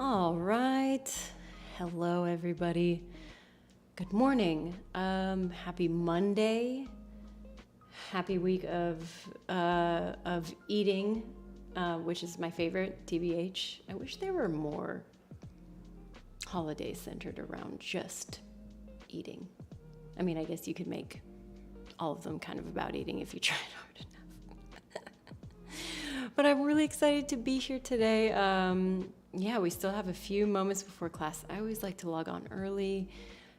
All right. Hello, everybody. Good morning. Happy Monday. Happy week of eating, which is my favorite, TBH. I wish there were more holidays centered around just eating. I mean, I guess you could make all of them kind of about eating if you tried hard enough. But I'm really excited to be here today. Yeah, we still have a few moments before class. I always like to log on early,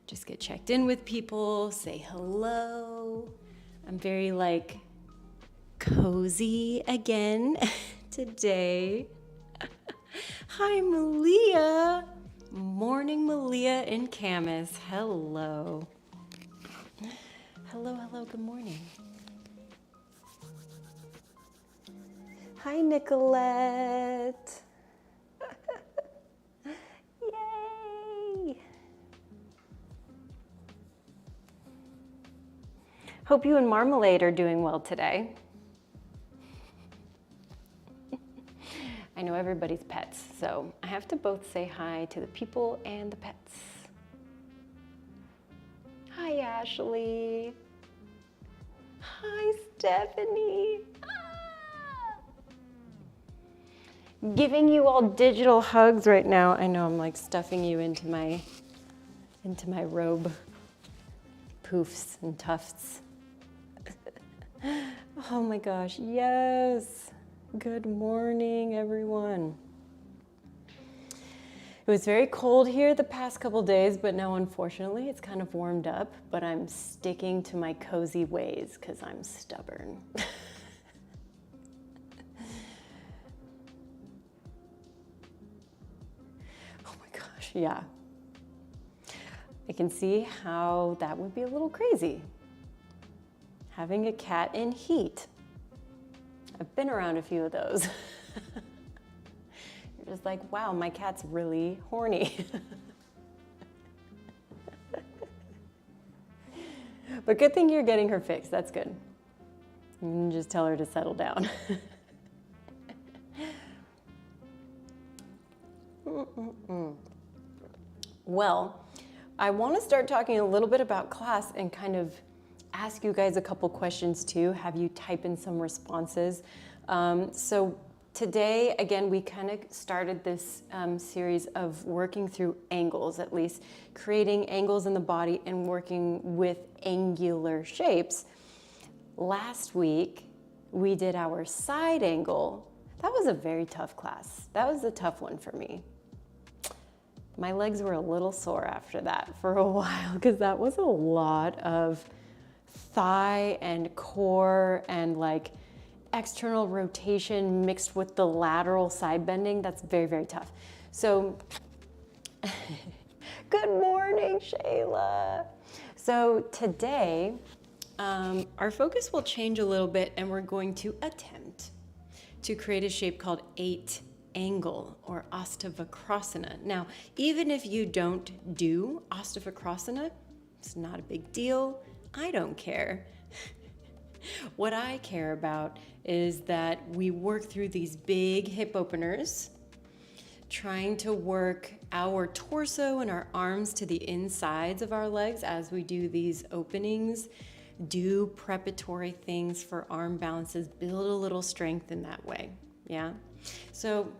just get checked in with people, say hello. I'm very cozy again today. Hi, Malia. Morning, Malia and Camus. Hello. Hello, good morning. Hi, Nicolette. Yay! Hope you and Marmalade are doing well today. I know everybody's pets, so I have to both say hi to the people and the pets. Hi, Ashley. Hi, Stephanie. Giving you all digital hugs right now. I know I'm stuffing you into my robe, poofs and tufts. Oh my gosh, yes. Good morning, everyone. It was very cold here the past couple days, but now unfortunately it's kind of warmed up, but I'm sticking to my cozy ways because I'm stubborn. Yeah, I can see how that would be a little crazy. Having a cat in heat. I've been around a few of those. You're just like, wow, my cat's really horny. But good thing you're getting her fixed. That's good. You can just tell her to settle down. Well, I want to start talking a little bit about class and kind of ask you guys a couple questions too, have you type in some responses. So today, again, we kind of started this series of working through angles, at least creating angles in the body and working with angular shapes. Last week, we did our side angle. That was a very tough class. That was a tough one for me. My legs were a little sore after that for a while because that was a lot of thigh and core and external rotation mixed with the lateral side bending. That's very, very tough. So, good morning, Shayla. So today, our focus will change a little bit and we're going to attempt to create a shape called 8 angle or Astavakrasana. Now, even if you don't do Astavakrasana, it's not a big deal. I don't care. What I care about is that we work through these big hip openers, trying to work our torso and our arms to the insides of our legs as we do these openings, do preparatory things for arm balances, build a little strength in that way. Yeah. So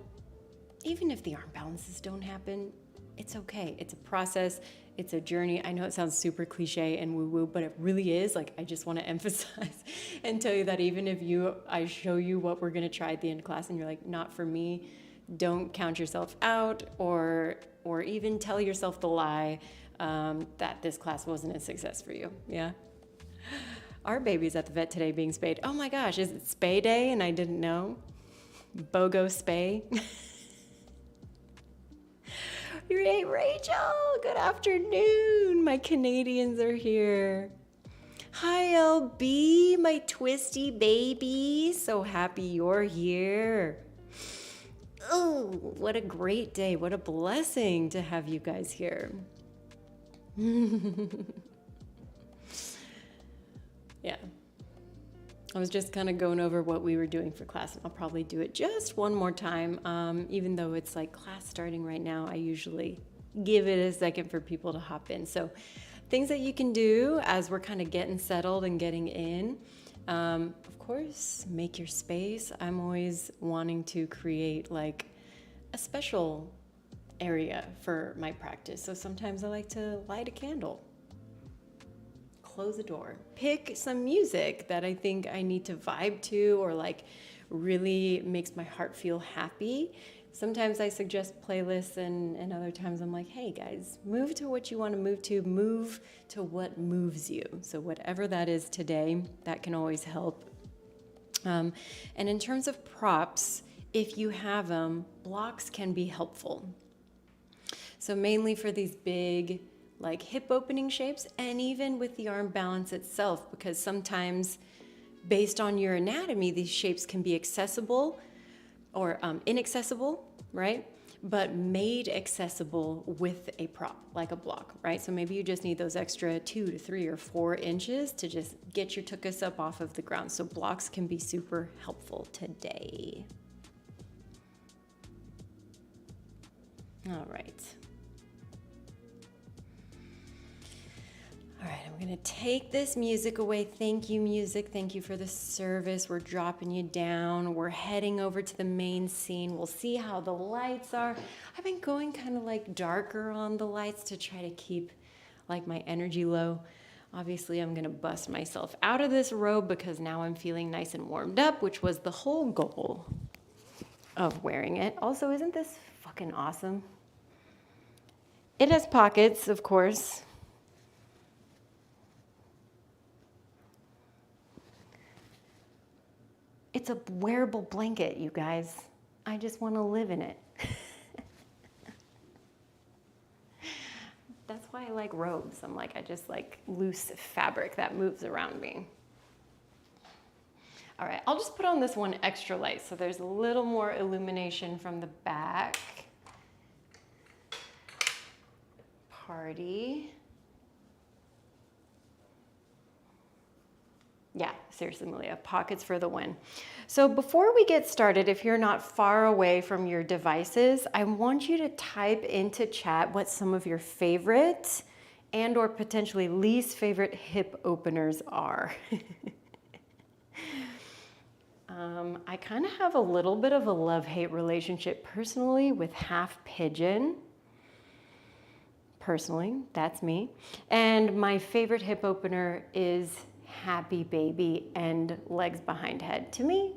even if the arm balances don't happen, it's okay. It's a process. It's a journey. I know it sounds super cliche and woo-woo, but it really is. I just want to emphasize and tell you that even if I show you what we're going to try at the end of class and you're like, not for me, don't count yourself out or even tell yourself the lie that this class wasn't a success for you. Yeah. Our baby's at the vet today being spayed. Oh my gosh, is it spay day and I didn't know? BOGO spay. Hey, Rachel, good afternoon. My Canadians are here. Hi, LB, my twisty baby. So happy you're here. Oh, what a great day. What a blessing to have you guys here. Yeah. I was just kind of going over what we were doing for class, and I'll probably do it just one more time. Even though it's like class starting right now, I usually give it a second for people to hop in. So things that you can do as we're kind of getting settled and getting in. Of course, make your space. I'm always wanting to create like a special area for my practice. So sometimes I like to light a candle, close the door, pick some music that I think I need to vibe to or like really makes my heart feel happy. Sometimes I suggest playlists and other times I'm like, hey guys, move to what you want to move to what moves you. So whatever that is today, that can always help. And in terms of props, if you have them, blocks can be helpful. So mainly for these big like hip opening shapes and even with the arm balance itself, because sometimes based on your anatomy, these shapes can be accessible or inaccessible, right? But made accessible with a prop, like a block, right? So maybe you just need those extra 2 to 3 or 4 inches to just get your tuchus up off of the ground. So blocks can be super helpful today. All right. All right, I'm gonna take this music away. Thank you, music. Thank you for the service. We're dropping you down. We're heading over to the main scene. We'll see how the lights are. I've been going kind of like darker on the lights to try to keep like my energy low. Obviously, I'm gonna bust myself out of this robe because now I'm feeling nice and warmed up, which was the whole goal of wearing it. Also, isn't this fucking awesome? It has pockets, of course. It's a wearable blanket, you guys. I just want to live in it. That's why I like robes. I just like loose fabric that moves around me. All right, I'll just put on this one extra light so there's a little more illumination from the back. Party. Yeah, seriously, Malia, pockets for the win. So before we get started, if you're not far away from your devices, I want you to type into chat what some of your favorite and or potentially least favorite hip openers are. I kind of have a little bit of a love-hate relationship personally with half pigeon. Personally, that's me. And my favorite hip opener is happy baby and legs behind head. To me,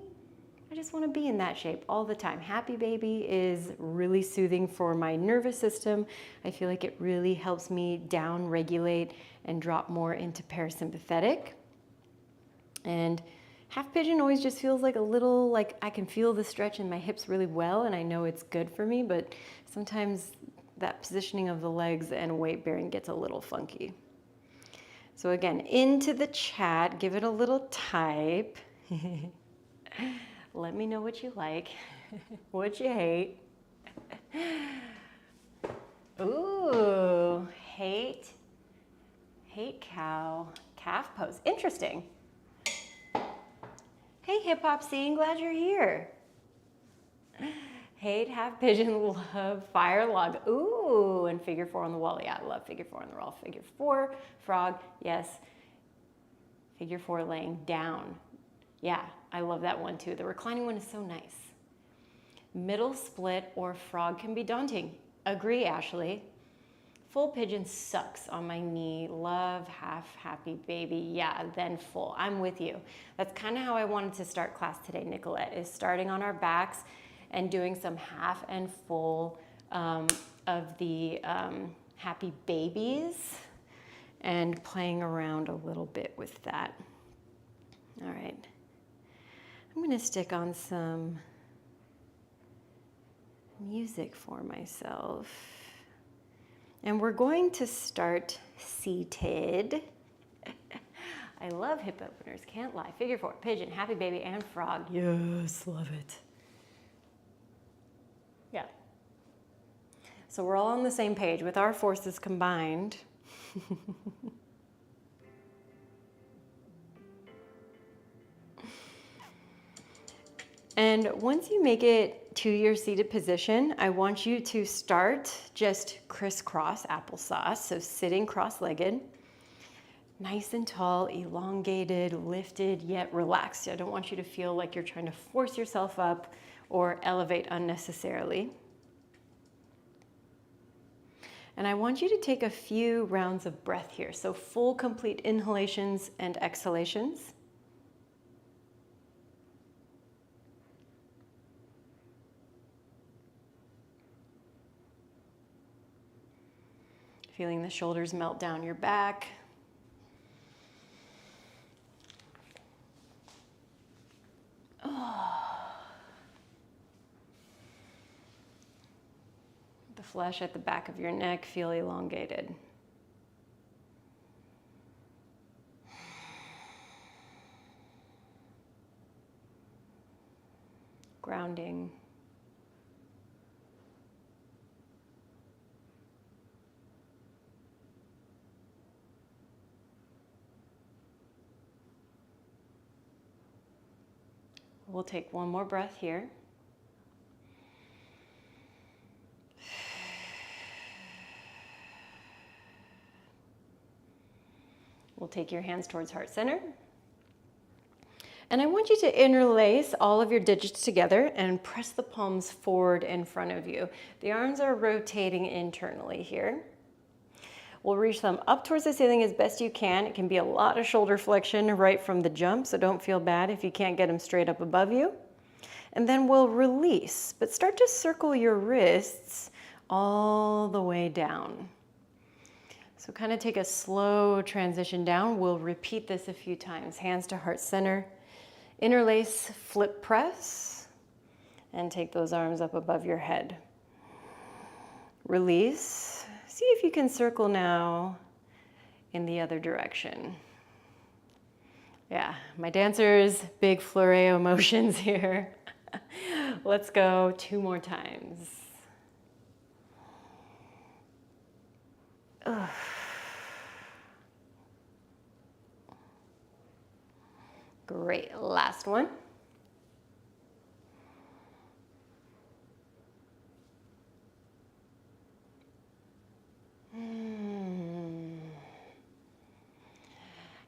I just want to be in that shape all the time. Happy baby is really soothing for my nervous system. I feel like it really helps me down regulate and drop more into parasympathetic. And half pigeon always just feels like a little, like I can feel the stretch in my hips really well and I know it's good for me, but sometimes that positioning of the legs and weight bearing gets a little funky. So again, into the chat, give it a little type. Let me know what you like, what you hate. Ooh, hate cow, calf pose. Interesting. Hey, hip hop scene, glad you're here. Hate half pigeon, love fire log. Ooh, and figure 4 on the wall. Yeah, I love figure 4 on the wall. Figure 4, frog, yes. Figure 4 laying down. Yeah, I love that one too. The reclining one is so nice. Middle split or frog can be daunting. Agree, Ashley. Full pigeon sucks on my knee. Love half happy baby. Yeah, then full. I'm with you. That's kind of how I wanted to start class today, Nicolette, is starting on our backs and doing some half and full of the happy babies and playing around a little bit with that. All right. I'm gonna stick on some music for myself. And we're going to start seated. I love hip openers, can't lie. Figure 4, pigeon, happy baby, and frog. Yes, love it. Yeah. So we're all on the same page with our forces combined. And once you make it to your seated position, I want you to start just crisscross applesauce, so sitting cross-legged, nice and tall, elongated, lifted, yet relaxed. I don't want you to feel like you're trying to force yourself up or elevate unnecessarily. And I want you to take a few rounds of breath here, so full, complete inhalations and exhalations. Feeling the shoulders melt down your back. The flesh at the back of your neck feel elongated. Grounding. We'll take one more breath here. We'll take your hands towards heart center. And I want you to interlace all of your digits together and press the palms forward in front of you. The arms are rotating internally here. We'll reach them up towards the ceiling as best you can. It can be a lot of shoulder flexion right from the jump, so don't feel bad if you can't get them straight up above you. And then we'll release, but start to circle your wrists all the way down. So kind of take a slow transition down. We'll repeat this a few times. Hands to heart center. Interlace, flip press, and take those arms up above your head. Release. See if you can circle now in the other direction. Yeah, my dancers, big flurry of emotions here. Let's go 2 more times. Ugh. Great, last one.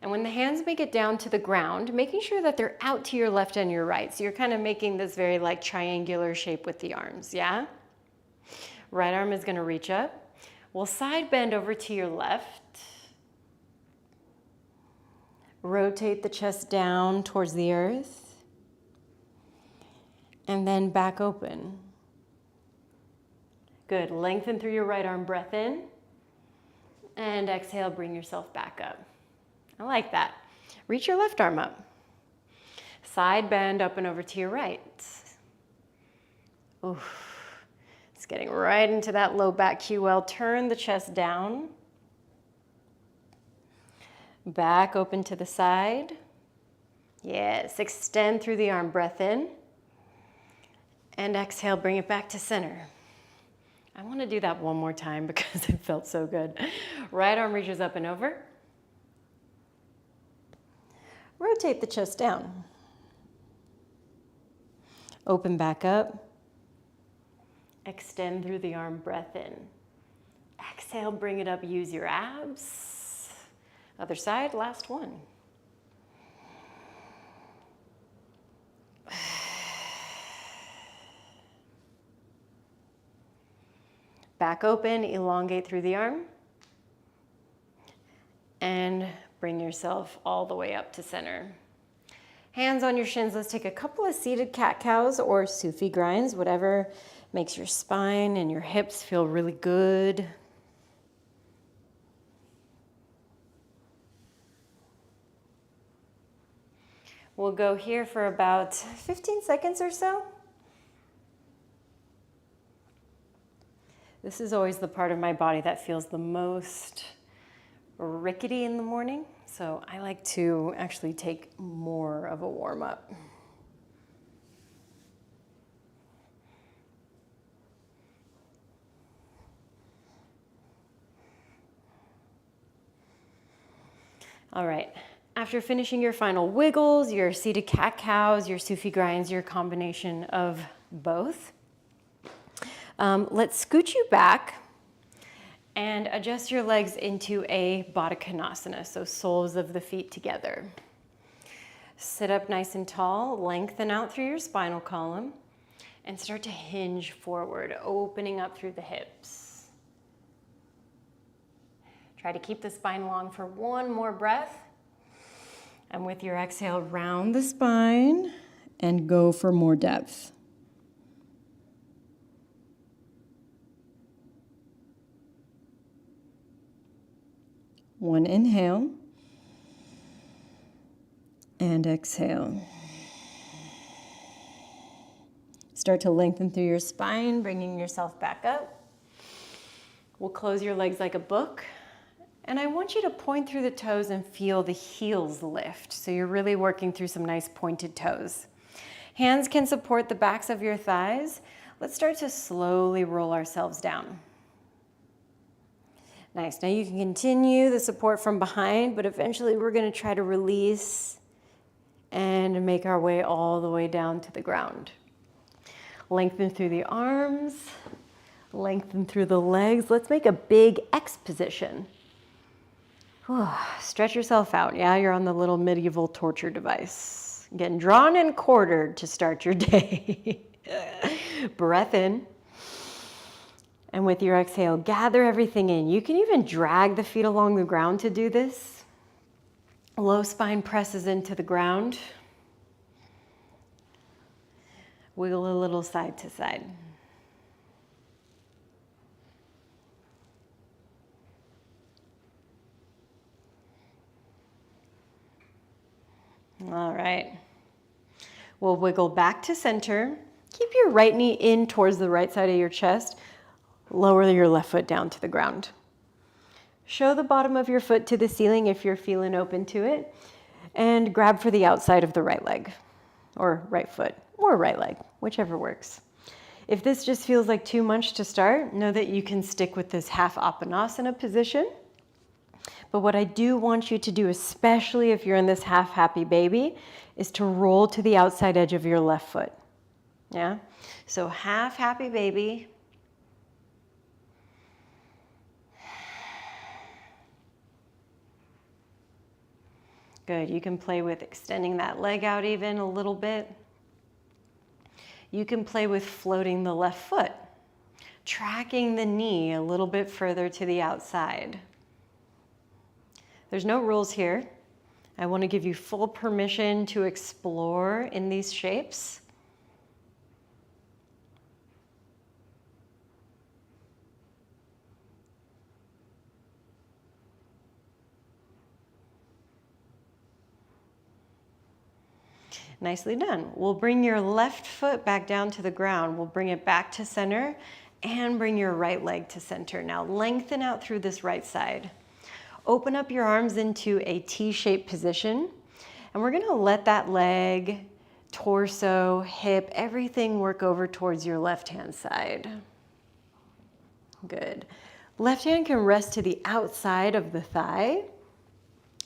And when the hands make it down to the ground, making sure that they're out to your left and your right. So you're kind of making this very like triangular shape with the arms, yeah? Right arm is going to reach up. We'll side bend over to your left. Rotate the chest down towards the earth. And then back open. Good. Lengthen through your right arm, breath in. And exhale, bring yourself back up. I like that. Reach your left arm up. Side bend up and over to your right. Oof. It's getting right into that low back QL. Turn the chest down. Back open to the side. Yes, extend through the arm, breath in. And exhale, bring it back to center. I want to do that one more time because it felt so good. Right arm reaches up and over. Rotate the chest down. Open back up. Extend through the arm, breath in. Exhale, bring it up, use your abs. Other side, last one. Back open, elongate through the arm. And bring yourself all the way up to center. Hands on your shins. Let's take a couple of seated cat-cows or Sufi grinds, whatever makes your spine and your hips feel really good. We'll go here for about 15 seconds or so. This is always the part of my body that feels the most rickety in the morning, so I like to actually take more of a warm-up. All right, After finishing your final wiggles, your seated cat-cows, your Sufi grinds, your combination of both, let's scoot you back and adjust your legs into a Baddha Konasana, so soles of the feet together. Sit up nice and tall, lengthen out through your spinal column, and start to hinge forward, opening up through the hips. Try to keep the spine long for one more breath. And with your exhale, round the spine and go for more depth. One inhale and exhale. Start to lengthen through your spine, bringing yourself back up. We'll close your legs like a book. And I want you to point through the toes and feel the heels lift. So you're really working through some nice pointed toes. Hands can support the backs of your thighs. Let's start to slowly roll ourselves down. Nice. Now you can continue the support from behind, but eventually we're going to try to release and make our way all the way down to the ground. Lengthen through the arms, lengthen through the legs. Let's make a big X position. Stretch yourself out. Yeah, you're on the little medieval torture device. Getting drawn and quartered to start your day. Breath in. And with your exhale, gather everything in. You can even drag the feet along the ground to do this. Low spine presses into the ground. Wiggle a little side to side. All right. We'll wiggle back to center. Keep your right knee in towards the right side of your chest. Lower your left foot down to the ground. Show the bottom of your foot to the ceiling if you're feeling open to it. And grab for the outside of the right leg, or right foot, or right leg, whichever works. If this just feels like too much to start, know that you can stick with this half Apanasana position. But what I do want you to do, especially if you're in this half happy baby, is to roll to the outside edge of your left foot. Yeah? So half happy baby. Good. You can play with extending that leg out even a little bit. You can play with floating the left foot, tracking the knee a little bit further to the outside. There's no rules here. I want to give you full permission to explore in these shapes. Nicely done. We'll bring your left foot back down to the ground. We'll bring it back to center and bring your right leg to center. Now lengthen out through this right side. Open up your arms into a T-shaped position, and we're gonna let that leg, torso, hip, everything work over towards your left-hand side. Good. Left hand can rest to the outside of the thigh.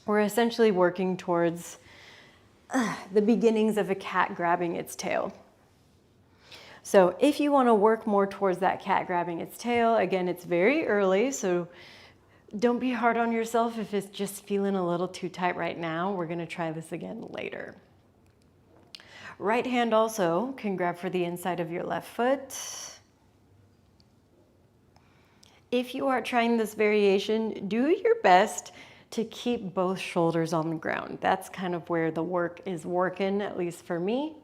We're essentially working towards the beginnings of a cat grabbing its tail. So if you wanna work more towards that cat grabbing its tail, again, it's very early, so don't be hard on yourself if it's just feeling a little too tight right now. We're gonna try this again later. Right hand also can grab for the inside of your left foot. If you are trying this variation, do your best to keep both shoulders on the ground. That's kind of where the work is working, at least for me.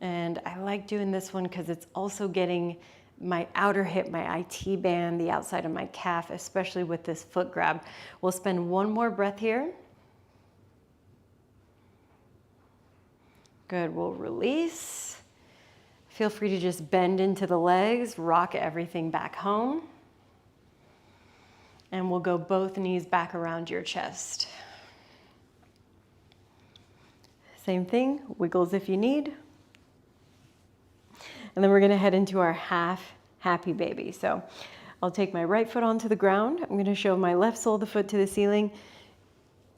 And I like doing this one because it's also getting my outer hip, my IT band, the outside of my calf, especially with this foot grab. We'll spend one more breath here. Good, we'll release. Feel free to just bend into the legs, rock everything back home. And we'll go both knees back around your chest. Same thing, wiggles if you need. And then we're gonna head into our half happy baby. So I'll take my right foot onto the ground. I'm gonna show my left sole of the foot to the ceiling.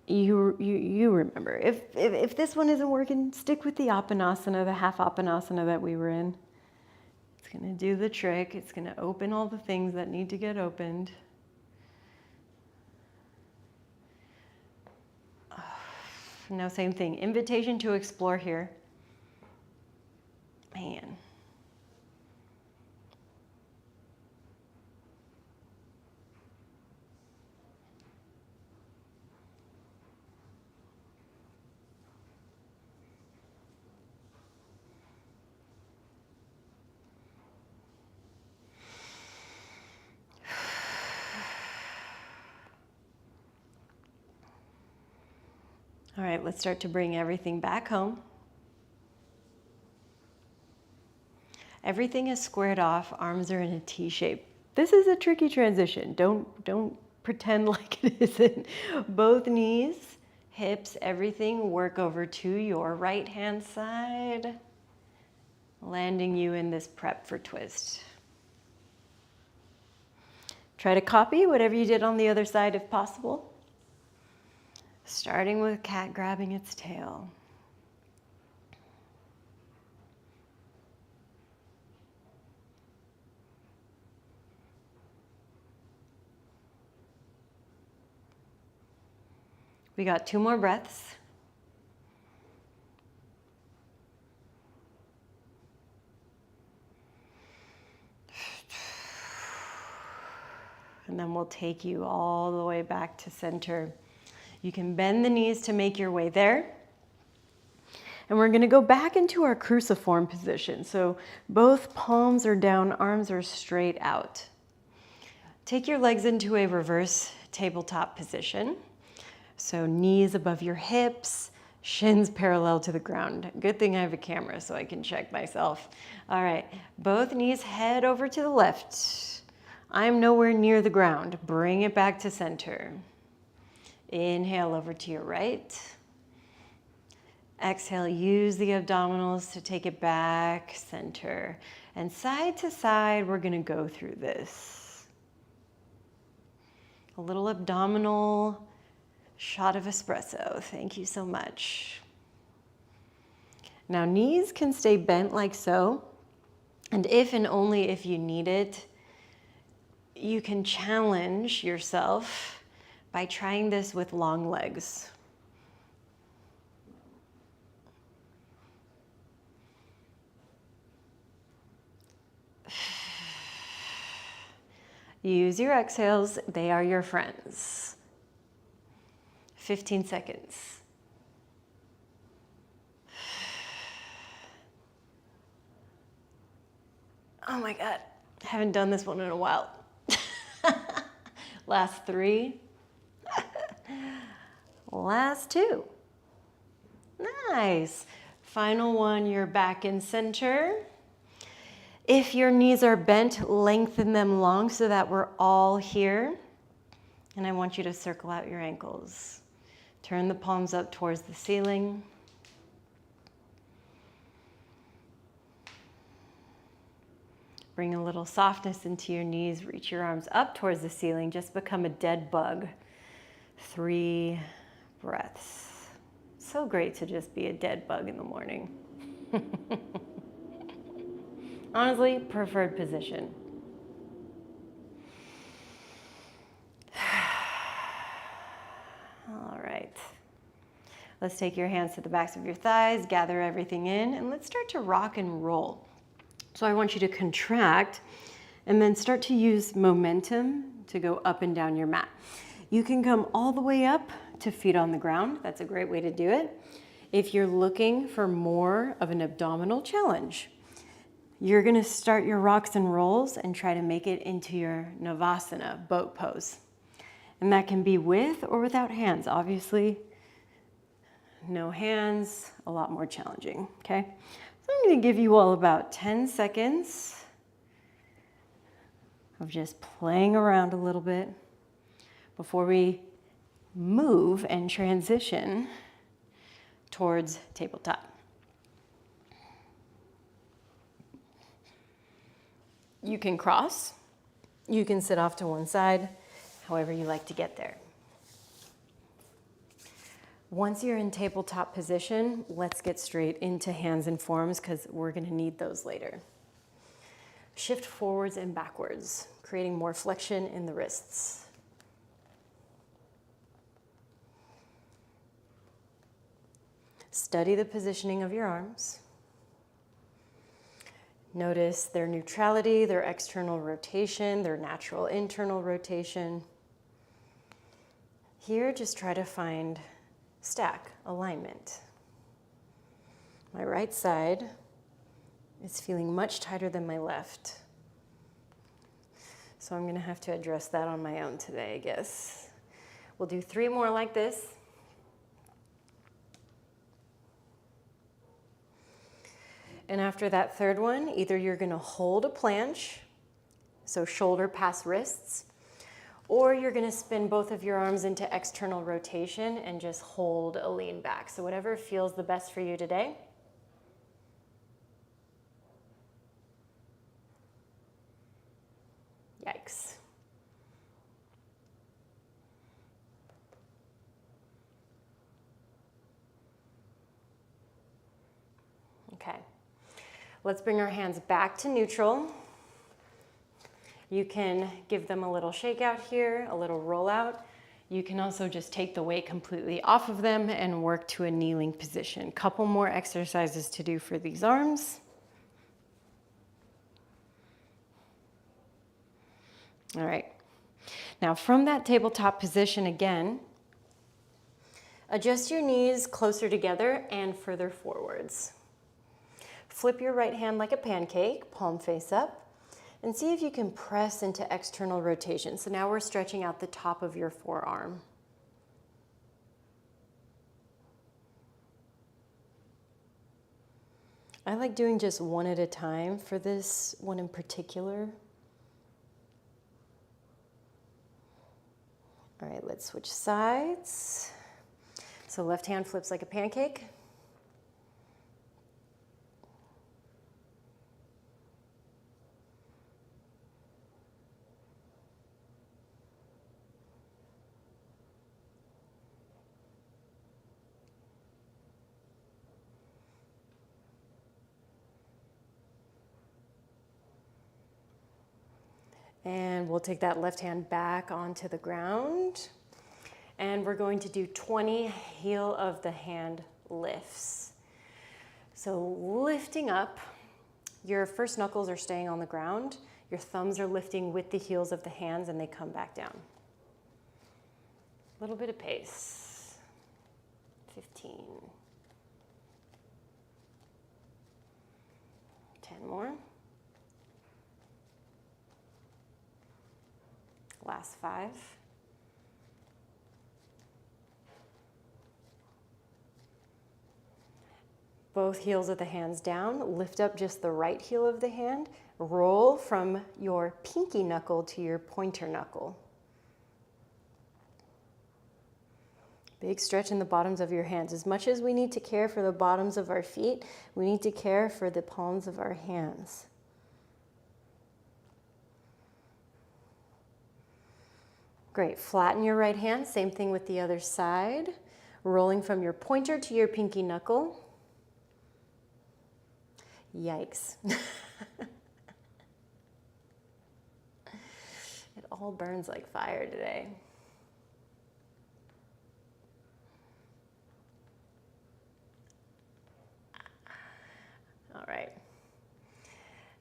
you remember. If this one isn't working, stick with the Apanasana, the half Apanasana that we were in. It's gonna do the trick. It's gonna open all the things that need to get opened. Now, same thing, invitation to explore here. Man. All right, let's start to bring everything back home. Everything is squared off, arms are in a T shape. This is a tricky transition. Don't pretend like it isn't. Both knees, hips, everything work over to your right hand side, landing you in this prep for twist. Try to copy whatever you did on the other side if possible. Starting with cat grabbing its tail. We got 2 more breaths. And then we'll take you all the way back to center. You can bend the knees to make your way there. And we're gonna go back into our cruciform position. So both palms are down, arms are straight out. Take your legs into a reverse tabletop position. So knees above your hips, shins parallel to the ground. Good thing I have a camera so I can check myself. All right, both knees head over to the left. I'm nowhere near the ground. Bring it back to center. Inhale over to your right. Exhale, use the abdominals to take it back, center. And side to side, we're gonna go through this. A little abdominal shot of espresso. Thank you so much. Now, knees can stay bent like so. And if and only if you need it, you can challenge yourself by trying this with long legs. Use your exhales, they are your friends. 15 seconds. Oh my God, I haven't done this one in a while. Last 3. Last 2. Nice. Final one, you're back in center. If your knees are bent, lengthen them long so that we're all here. And I want you to circle out your ankles. Turn the palms up towards the ceiling. Bring a little softness into your knees. Reach your arms up towards the ceiling. Just become a dead bug. 3 breaths. So great to just be a dead bug in the morning. Honestly, preferred position. All right. Let's take your hands to the backs of your thighs, gather everything in, and let's start to rock and roll. So I want you to contract and then start to use momentum to go up and down your mat. You can come all the way up to feet on the ground. That's a great way to do it. If you're looking for more of an abdominal challenge, you're gonna start your rocks and rolls and try to make it into your Navasana, boat pose. And that can be with or without hands. Obviously, no hands, a lot more challenging, okay? So I'm gonna give you all about 10 seconds of just playing around a little bit before we move and transition towards tabletop. You can cross, you can sit off to one side, however you like to get there. Once you're in tabletop position, let's get straight into hands and forms because we're going to need those later. Shift forwards and backwards, creating more flexion in the wrists. Study the positioning of your arms. Notice their neutrality, their external rotation, their natural internal rotation. Here, just try to find stack, alignment. My right side is feeling much tighter than my left. So I'm going to have to address that on my own today, I guess. We'll do 3 more like this. And after that third one, either you're going to hold a planche, so shoulder past wrists, or you're going to spin both of your arms into external rotation and just hold a lean back. So whatever feels the best for you today. Yikes. Okay. Let's bring our hands back to neutral. You can give them a little shake out here, a little roll out. You can also just take the weight completely off of them and work to a kneeling position. Couple more exercises to do for these arms. All right. Now from that tabletop position again, adjust your knees closer together and further forwards. Flip your right hand like a pancake, palm face up, and see if you can press into external rotation. So now we're stretching out the top of your forearm. I like doing just one at a time for this one in particular. All right, let's switch sides. So left hand flips like a pancake. And we'll take that left hand back onto the ground. And we're going to do 20 heel of the hand lifts. So lifting up, your first knuckles are staying on the ground. Your thumbs are lifting with the heels of the hands and they come back down. A little bit of pace. 15. 10 more. Last 5. Both heels of the hands down. Lift up just the right heel of the hand. Roll from your pinky knuckle to your pointer knuckle. Big stretch in the bottoms of your hands. As much as we need to care for the bottoms of our feet, we need to care for the palms of our hands. Great, flatten your right hand, same thing with the other side. Rolling from your pointer to your pinky knuckle. Yikes. It all burns like fire today. All right.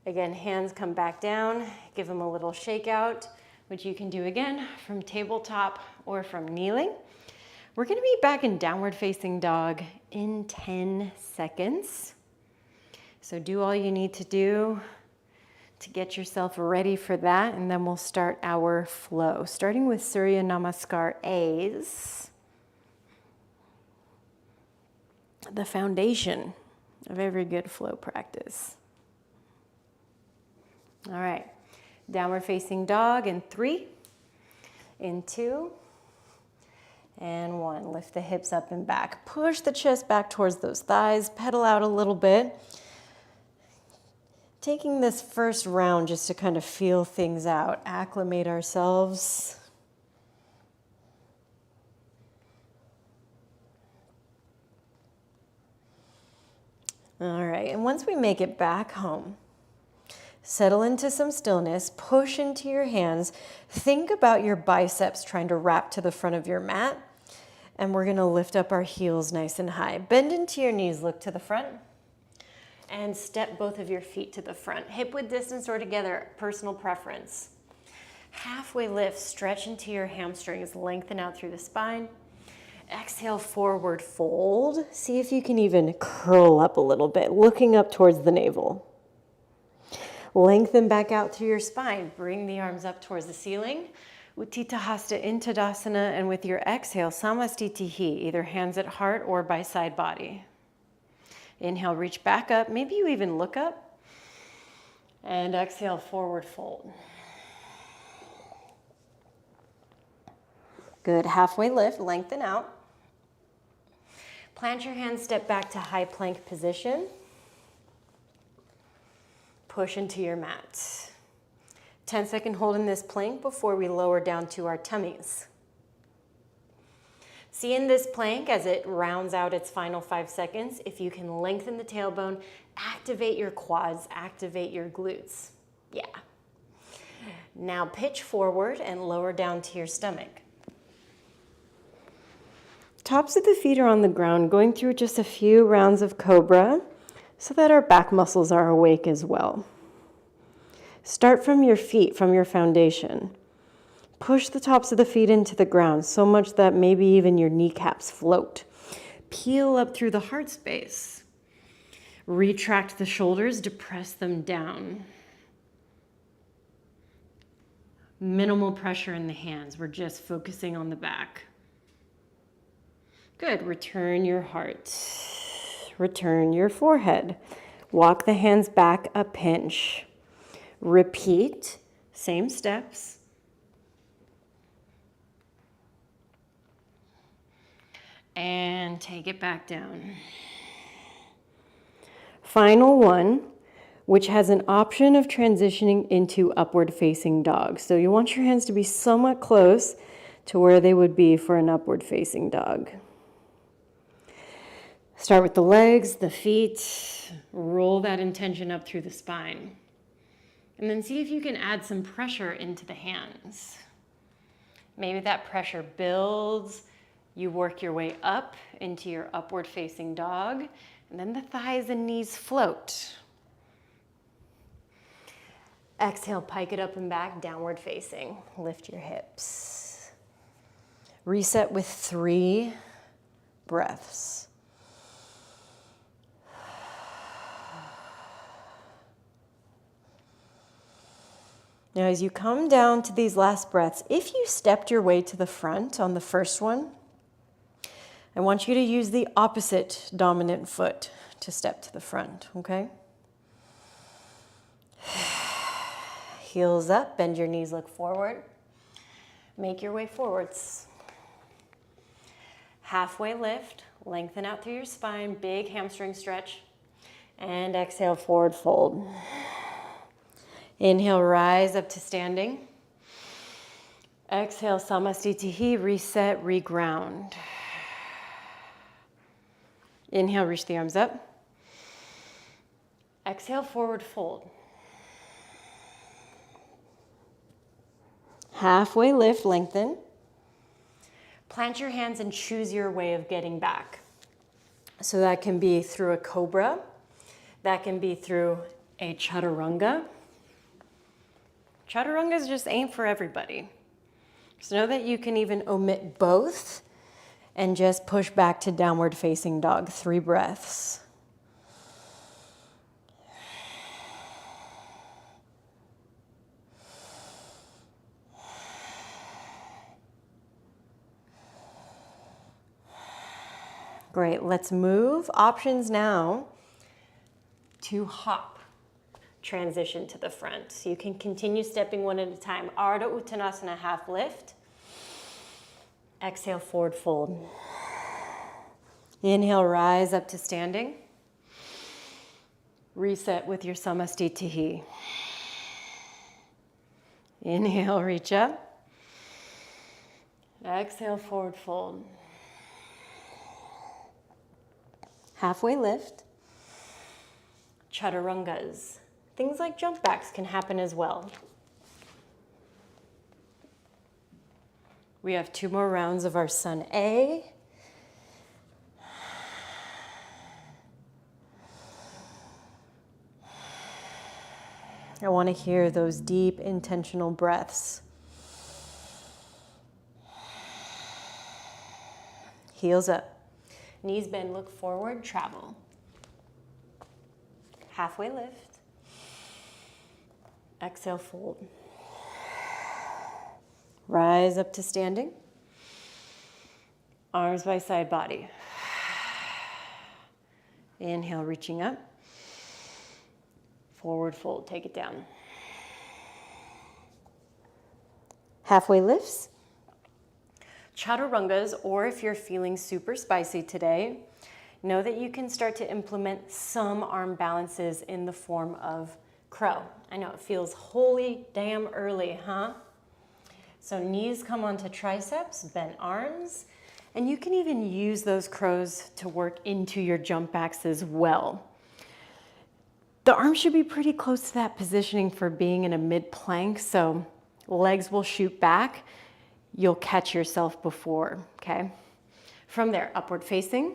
Again, hands come back down, give them a little shake out, which you can do again from tabletop or from kneeling. We're gonna be back in downward facing dog in 10 seconds. So do all you need to do to get yourself ready for that, and then we'll start our flow, starting with Surya Namaskar A's, the foundation of every good flow practice. All right. Downward facing dog in 3, in 2, and 1. Lift the hips up and back. Push the chest back towards those thighs. Pedal out a little bit. Taking this first round just to kind of feel things out, acclimate ourselves. All right, and once we make it back home, settle into some stillness, push into your hands. Think about your biceps trying to wrap to the front of your mat. And we're gonna lift up our heels nice and high. Bend into your knees, look to the front. And step both of your feet to the front. Hip width distance or together, personal preference. Halfway lift, stretch into your hamstrings, lengthen out through the spine. Exhale, forward fold. See if you can even curl up a little bit, looking up towards the navel. Lengthen back out through your spine. Bring the arms up towards the ceiling. Utthita Hasta into Tadasana, and with your exhale, Samastitihi, either hands at heart or by side body. Inhale, reach back up. Maybe you even look up. And exhale, forward fold. Good. Halfway lift, lengthen out. Plant your hands, step back to high plank position. Push into your mat. 10-second hold in this plank before we lower down to our tummies. See in this plank as it rounds out its final 5 seconds, if you can lengthen the tailbone, activate your quads, activate your glutes. Yeah. Now pitch forward and lower down to your stomach. Tops of the feet are on the ground, going through just a few rounds of Cobra so that our back muscles are awake as well. Start from your feet, from your foundation. Push the tops of the feet into the ground so much that maybe even your kneecaps float. Peel up through the heart space. Retract the shoulders, depress them down. Minimal pressure in the hands. We're just focusing on the back. Good. Return your heart. Return your forehead. Walk the hands back a pinch. Repeat, same steps. And take it back down. Final one, which has an option of transitioning into upward facing dog. So you want your hands to be somewhat close to where they would be for an upward facing dog. Start with the legs, the feet, roll that intention up through the spine. And then see if you can add some pressure into the hands. Maybe that pressure builds, you work your way up into your upward facing dog, and then the thighs and knees float. Exhale, pike it up and back, downward facing. Lift your hips. Reset with 3 breaths. Now, as you come down to these last breaths, if you stepped your way to the front on the first one, I want you to use the opposite dominant foot to step to the front, okay? Heels up, bend your knees, look forward. Make your way forwards. Halfway lift, lengthen out through your spine, big hamstring stretch, and exhale, forward fold. Inhale, rise up to standing. Exhale, Samastitihi, reset, reground. Inhale, reach the arms up. Exhale, forward fold. Halfway lift, lengthen. Plant your hands and choose your way of getting back. So that can be through a Cobra. That can be through a Chaturanga. Chaturangas just ain't for everybody. So know that you can even omit both and just push back to downward facing dog. 3 breaths. Great, let's move. Options now to hop. Transition to the front. So you can continue stepping one at a time. Ardha Uttanasana, half lift. Exhale, forward fold. Inhale, rise up to standing. Reset with your Samastitihi. Inhale, reach up. Exhale, forward fold. Halfway lift. Chaturangas. Things like jump backs can happen as well. We have 2 more rounds of our Sun A. I want to hear those deep, intentional breaths. Heels up. Knees bend, look forward, travel. Halfway lift. Exhale, fold. Rise up to standing. Arms by side body. Inhale, reaching up. Forward fold, take it down. Halfway lifts. Chaturangas, or if you're feeling super spicy today, know that you can start to implement some arm balances in the form of crow. I know it feels holy damn early, huh? So knees come onto triceps, bent arms, and you can even use those crows to work into your jump backs as well. The arms should be pretty close to that positioning for being in a mid plank, so legs will shoot back. You'll catch yourself before, okay? From there, upward facing,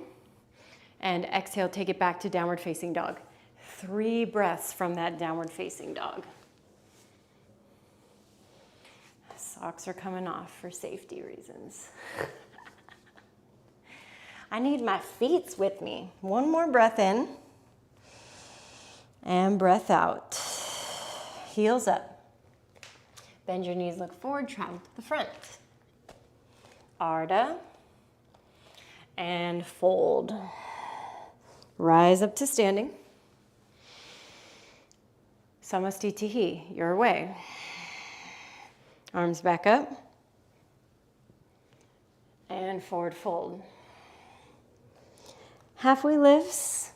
and exhale, take it back to downward facing dog. 3 breaths from that downward facing dog. Socks are coming off for safety reasons. I need my feet with me. 1 more breath in, and breath out. Heels up. Bend your knees, look forward, travel to the front. Ardha, and fold. Rise up to standing. Samastitihi, your way. Arms back up. And forward fold. Halfway lifts.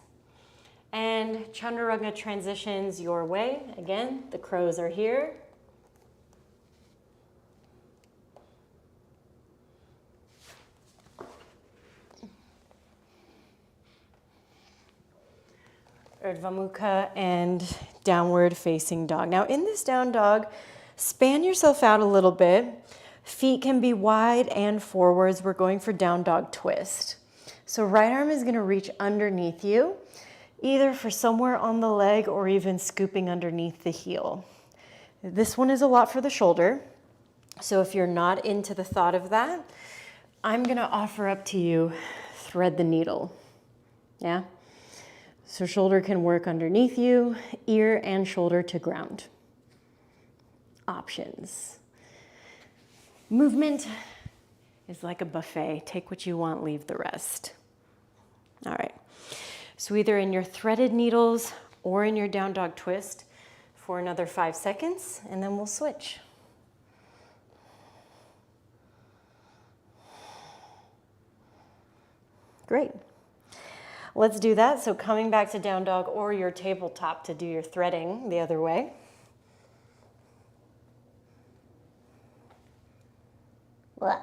And Chaturanga transitions your way. Again, the crows are here. Urdhva Mukha and downward facing dog. Now in this down dog, span yourself out a little bit. Feet can be wide and forwards. We're going for down dog twist. So right arm is going to reach underneath you, either for somewhere on the leg or even scooping underneath the heel. This one is a lot for the shoulder. So if you're not into the thought of that, I'm going to offer up to you thread the needle. Yeah? So shoulder can work underneath you, ear and shoulder to ground. Options. Movement is like a buffet. Take what you want, leave the rest. All right. So either in your threaded needles or in your down dog twist for another 5 seconds, and then we'll switch. Great. Let's do that. So coming back to down dog or your tabletop to do your threading the other way. Blah.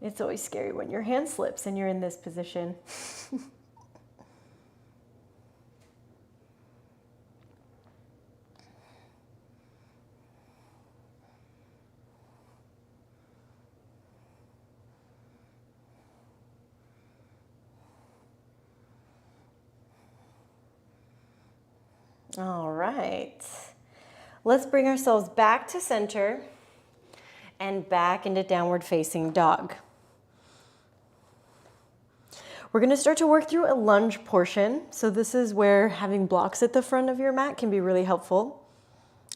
It's always scary when your hand slips and you're in this position. All right, let's bring ourselves back to center and back into downward facing dog. We're going to start to work through a lunge portion. So this is where having blocks at the front of your mat can be really helpful.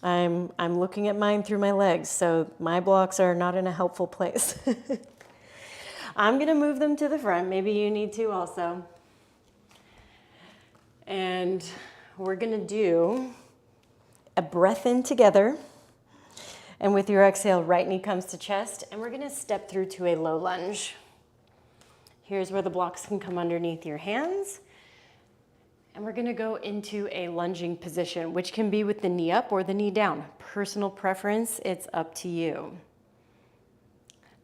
I'm looking at mine through my legs, so my blocks are not in a helpful place. I'm going to move them to the front. Maybe you need to also. And we're going to do a breath in together. And with your exhale, right knee comes to chest. And we're going to step through to a low lunge. Here's where the blocks can come underneath your hands. And we're going to go into a lunging position, which can be with the knee up or the knee down. Personal preference, it's up to you.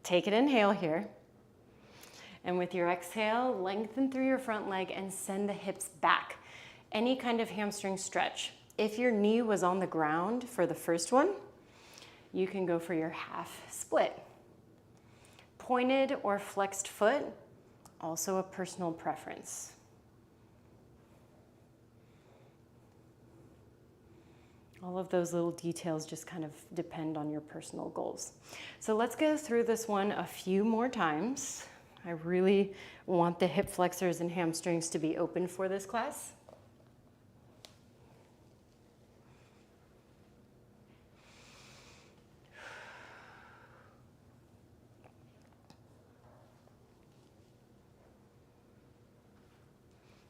Take an inhale here. And with your exhale, lengthen through your front leg and send the hips back. any kind of hamstring stretch. If your knee was on the ground for the first one, you can go for your half split. Pointed or flexed foot, also a personal preference. All of those little details just kind of depend on your personal goals. So let's go through this one a few more times. I really want the hip flexors and hamstrings to be open for this class.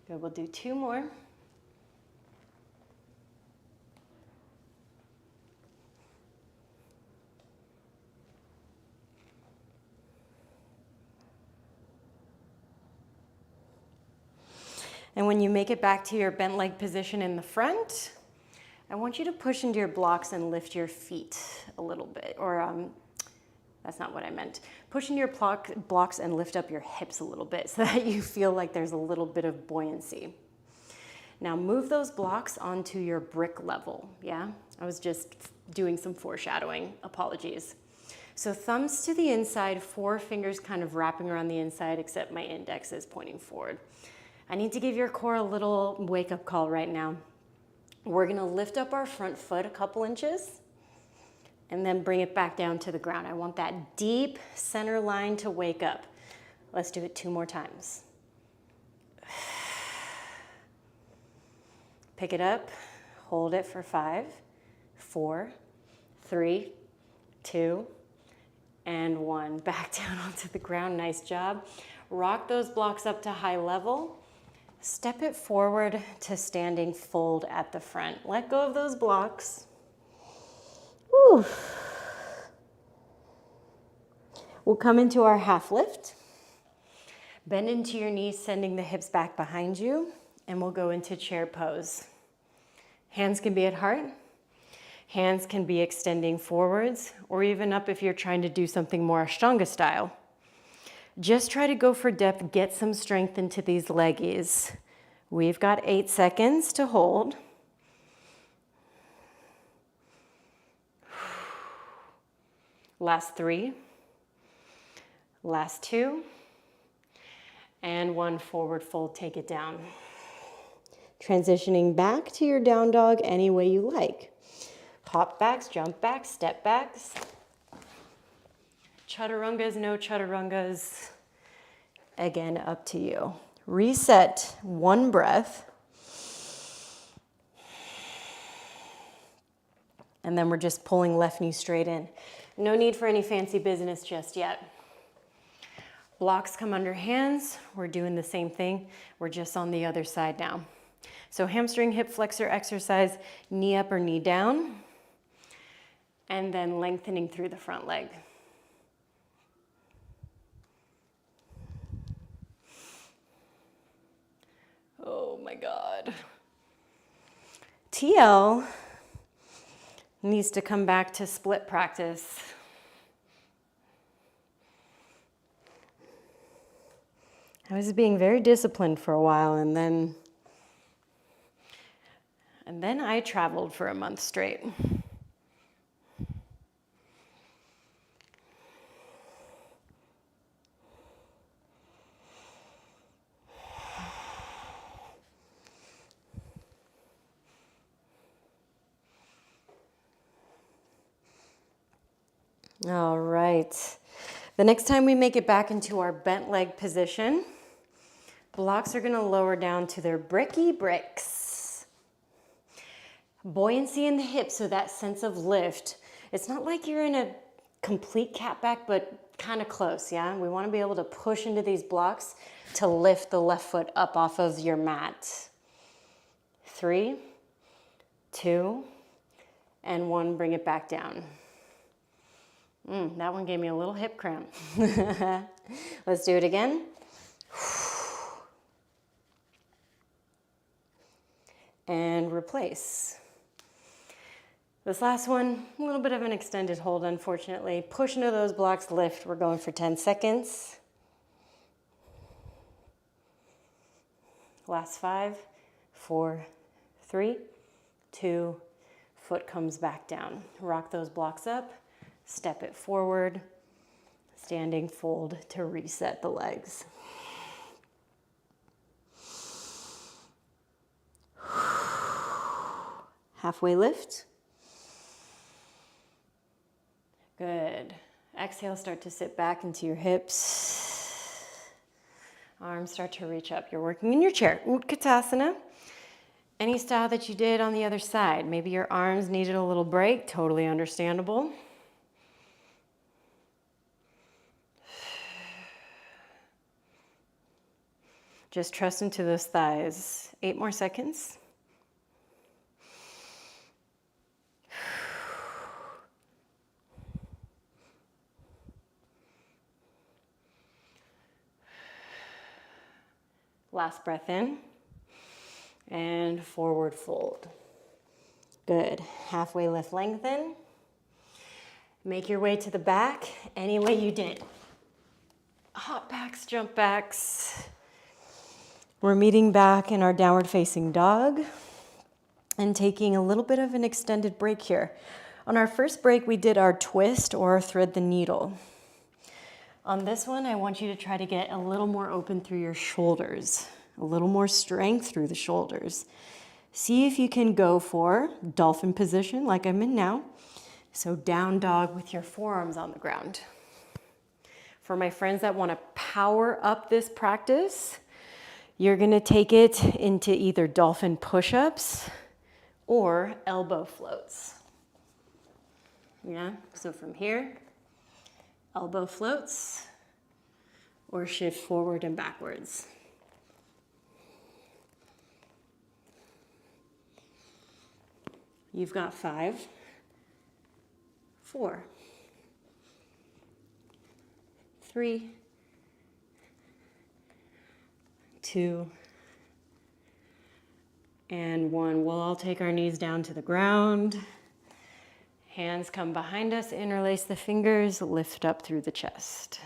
Good, we'll do 2 more. And when you make it back to your bent leg position in the front, I want you to push into your blocks and lift your feet a little bit, or that's not what I meant. Push into your blocks and lift up your hips a little bit so that you feel like there's a little bit of buoyancy. Now move those blocks onto your brick level, yeah? I was just doing some foreshadowing, apologies. So thumbs to the inside, 4 fingers kind of wrapping around the inside, except my index is pointing forward. I need to give your core a little wake-up call right now. We're gonna lift up our front foot a couple inches and then bring it back down to the ground. I want that deep center line to wake up. Let's do it 2 more times. Pick it up, hold it for 5, 4, 3, 2, and 1. Back down onto the ground, nice job. Rock those blocks up to high level. Step it forward to standing fold at the front. Let go of those blocks. Whew. We'll come into our half lift. Bend into your knees, sending the hips back behind you, and we'll go into chair pose. Hands can be at heart. Hands can be extending forwards, or even up if you're trying to do something more Ashtanga style. Just try to go for depth, get some strength into these leggies. We've got 8 seconds to hold. Last 3. Last 2. And 1 forward fold, take it down. Transitioning back to your down dog any way you like. Hop backs, jump backs, step backs. Chaturangas, no chaturangas. Again, up to you. Reset, 1 breath. And then we're just pulling left knee straight in. No need for any fancy business just yet. Blocks come under hands. We're doing the same thing. We're just on the other side now. So hamstring hip flexor exercise, knee up or knee down. And then lengthening through the front leg. Oh my God. TL needs to come back to split practice. I was being very disciplined for a while, and then I traveled for a month straight. All right. The next time we make it back into our bent leg position, blocks are going to lower down to their bricky bricks. Buoyancy in the hips, so that sense of lift. It's not like you're in a complete cat back, but kind of close, yeah? We want to be able to push into these blocks to lift the left foot up off of your mat. 3, 2, and 1, bring it back down. That one gave me a little hip cramp. Let's do it again. And replace. This last one, a little bit of an extended hold, unfortunately. Push into those blocks, lift. We're going for 10 seconds. Last 5, 4, 3, 2, foot comes back down. Rock those blocks up, step it forward, standing fold to reset the legs. Halfway lift. Good. Exhale, start to sit back into your hips. Arms start to reach up. You're working in your chair. Utkatasana. Any style that you did on the other side. Maybe your arms needed a little break. Totally understandable. Just trust into those thighs. 8 more seconds. Last breath in. And forward fold. Good. Halfway lift, lengthen. Make your way to the back any way you did. Hop backs, jump backs. We're meeting back in our downward facing dog and taking a little bit of an extended break here. On our first break, we did our twist or thread the needle. On this one, I want you to try to get a little more open through your shoulders, a little more strength through the shoulders. See if you can go for dolphin position like I'm in now. So down dog with your forearms on the ground. For my friends that want to power up this practice, you're going to take it into either dolphin push-ups or elbow floats. Yeah, so from here, elbow floats or shift forward and backwards. You've got 5, 4, 3, 2, and 1. We'll all take our knees down to the ground. Hands come behind us, interlace the fingers, lift up through the chest.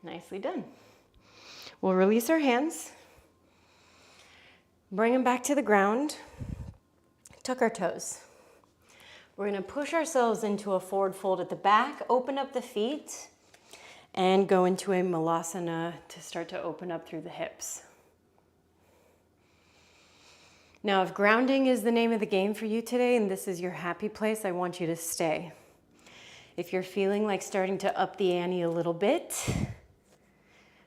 Nicely done. We'll release our hands, bring them back to the ground, tuck our toes. We're going to push ourselves into a forward fold at the back, open up the feet, and go into a malasana to start to open up through the hips. Now, if grounding is the name of the game for you today and this is your happy place, I want you to stay. If you're feeling like starting to up the ante a little bit,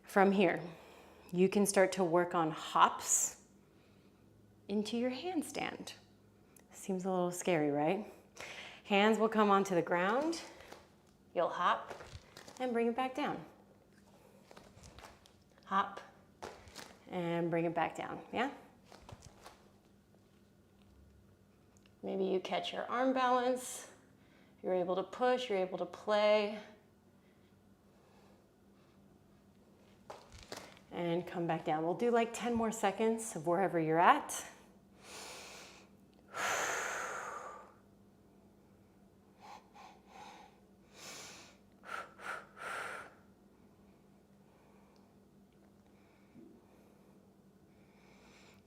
from here, you can start to work on hops into your handstand. Seems a little scary, right? Hands will come onto the ground. You'll hop and bring it back down. Hop and bring it back down, yeah? Maybe you catch your arm balance. You're able to push, you're able to play. And come back down. We'll do like 10 more seconds of wherever you're at.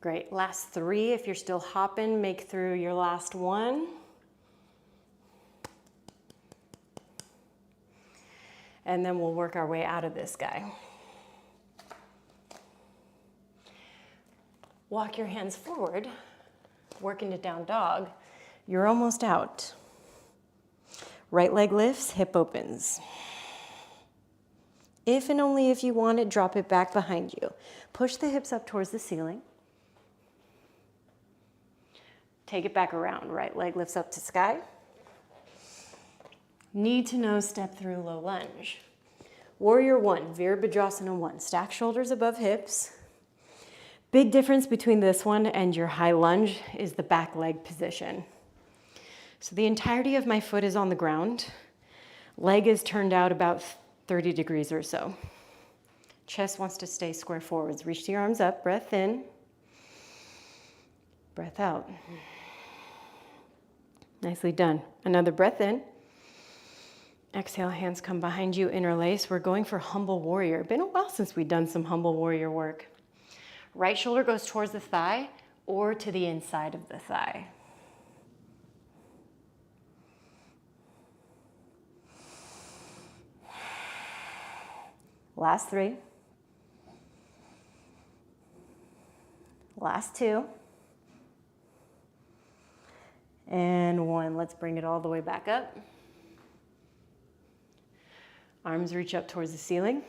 Great, last 3. If you're still hopping, make through your last 1. And then we'll work our way out of this guy. Walk your hands forward, work into down dog. You're almost out. Right leg lifts, hip opens. If and only if you want it, drop it back behind you. Push the hips up towards the ceiling. Take it back around. Right leg lifts up to sky. Need to know, step through low lunge. Warrior 1, Virabhadrasana 1. Stack shoulders above hips. Big difference between this one and your high lunge is the back leg position. So the entirety of my foot is on the ground. Leg is turned out about 30 degrees or so. Chest wants to stay square forwards. Reach the arms up, breath in, breath out. Nicely done. Another breath in. Exhale, hands come behind you, interlace. We're going for humble warrior. Been a while since we've done some humble warrior work. Right shoulder goes towards the thigh or to the inside of the thigh. Last 3. Last 2. And 1. Let's bring it all the way back up. Arms reach up towards the ceiling.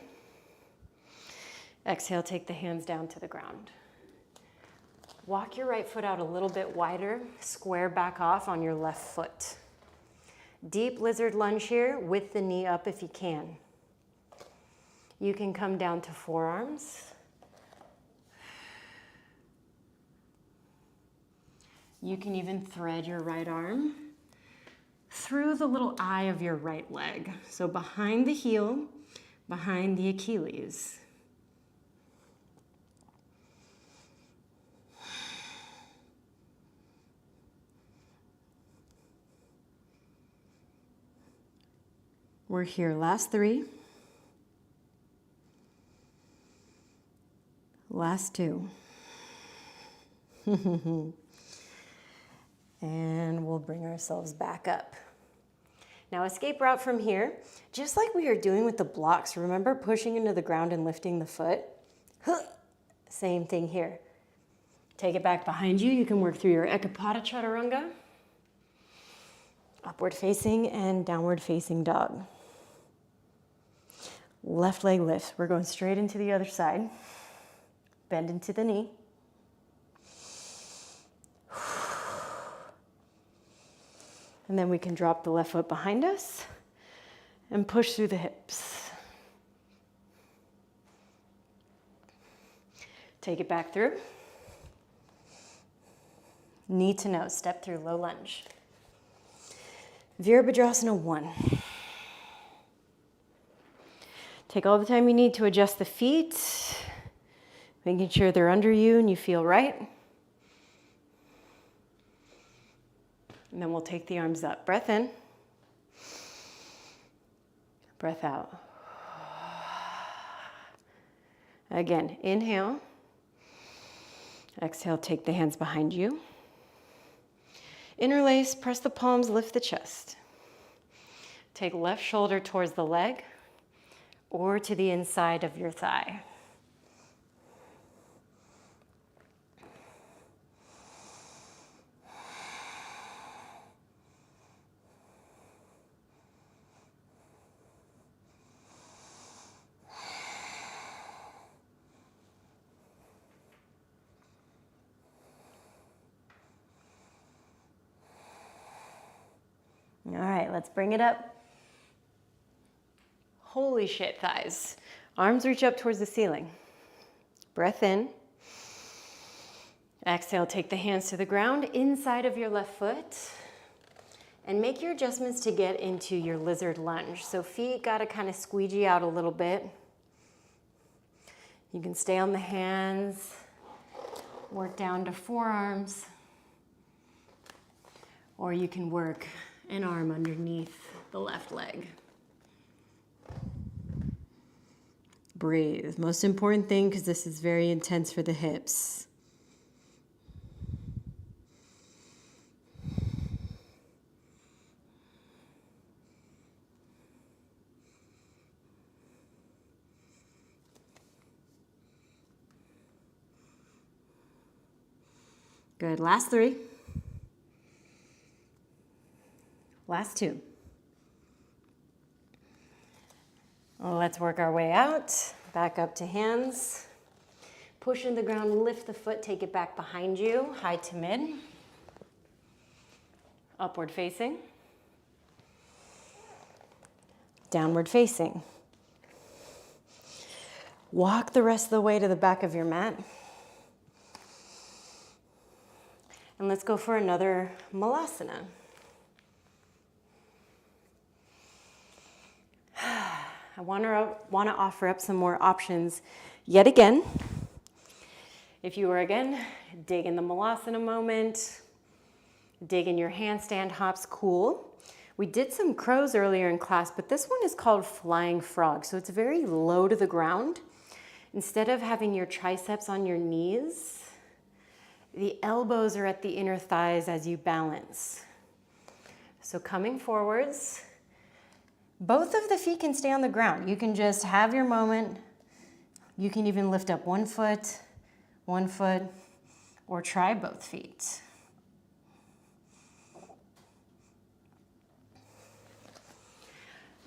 Exhale, take the hands down to the ground. Walk your right foot out a little bit wider, square back off on your left foot. Deep lizard lunge here with the knee up if you can. You can come down to forearms. You can even thread your right arm through the little eye of your right leg. So behind the heel, behind the Achilles. We're here, last 3. Last 2. And we'll bring ourselves back up. Now escape route from here, just like we are doing with the blocks. Remember pushing into the ground and lifting the foot? Same thing here. Take it back behind you. You can work through your Ekapada Chaturanga, upward facing and downward facing dog. Left leg lifts. We're going straight into the other side. Bend into the knee. And then we can drop the left foot behind us and push through the hips. Take it back through. Knee to nose, step through low lunge. Virabhadrasana 1. Take all the time you need to adjust the feet, making sure they're under you and you feel right. And then we'll take the arms up. Breath in. Breath out. Again, inhale. Exhale, take the hands behind you. Interlace, press the palms, lift the chest. Take left shoulder towards the leg or to the inside of your thigh. All right, let's bring it up. Holy shit, thighs. Arms reach up towards the ceiling. Breath in. Exhale, take the hands to the ground, inside of your left foot. And make your adjustments to get into your lizard lunge. So feet gotta kind of squeegee out a little bit. You can stay on the hands, work down to forearms, or you can work an arm underneath the left leg. Breathe. Most important thing, because this is very intense for the hips. Good. Last 3. Last 2. Let's work our way out. Back up to hands. Push in the ground, lift the foot, take it back behind you, high to mid. Upward facing. Downward facing. Walk the rest of the way to the back of your mat. And let's go for another malasana. I want to offer up some more options yet again. If you are again, dig in the malasana moment, dig in your handstand hops, cool. We did some crows earlier in class, but this one is called flying frog. So it's very low to the ground. Instead of having your triceps on your knees, the elbows are at the inner thighs as you balance. So coming forwards, both of the feet can stay on the ground. You can just have your moment. You can even lift up one foot, or try both feet.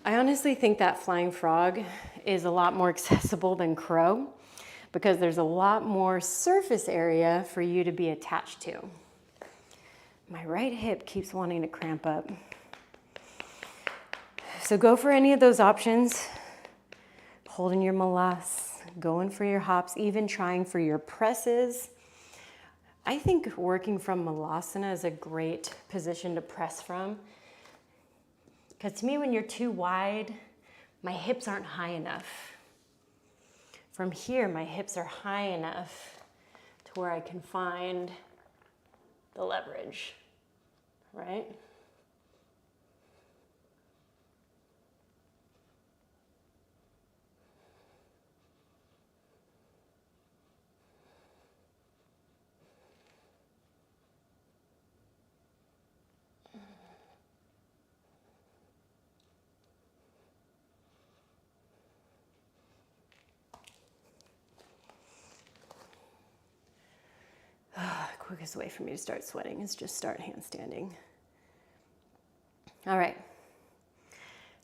I honestly think that flying frog is a lot more accessible than crow because there's a lot more surface area for you to be attached to. My right hip keeps wanting to cramp up. So go for any of those options. Holding your malas, going for your hops, even trying for your presses. I think working from malasana is a great position to press from. Because to me, when you're too wide, my hips aren't high enough. From here, my hips are high enough to where I can find the leverage, right? Quickest way for me to start sweating is just start handstanding. All right.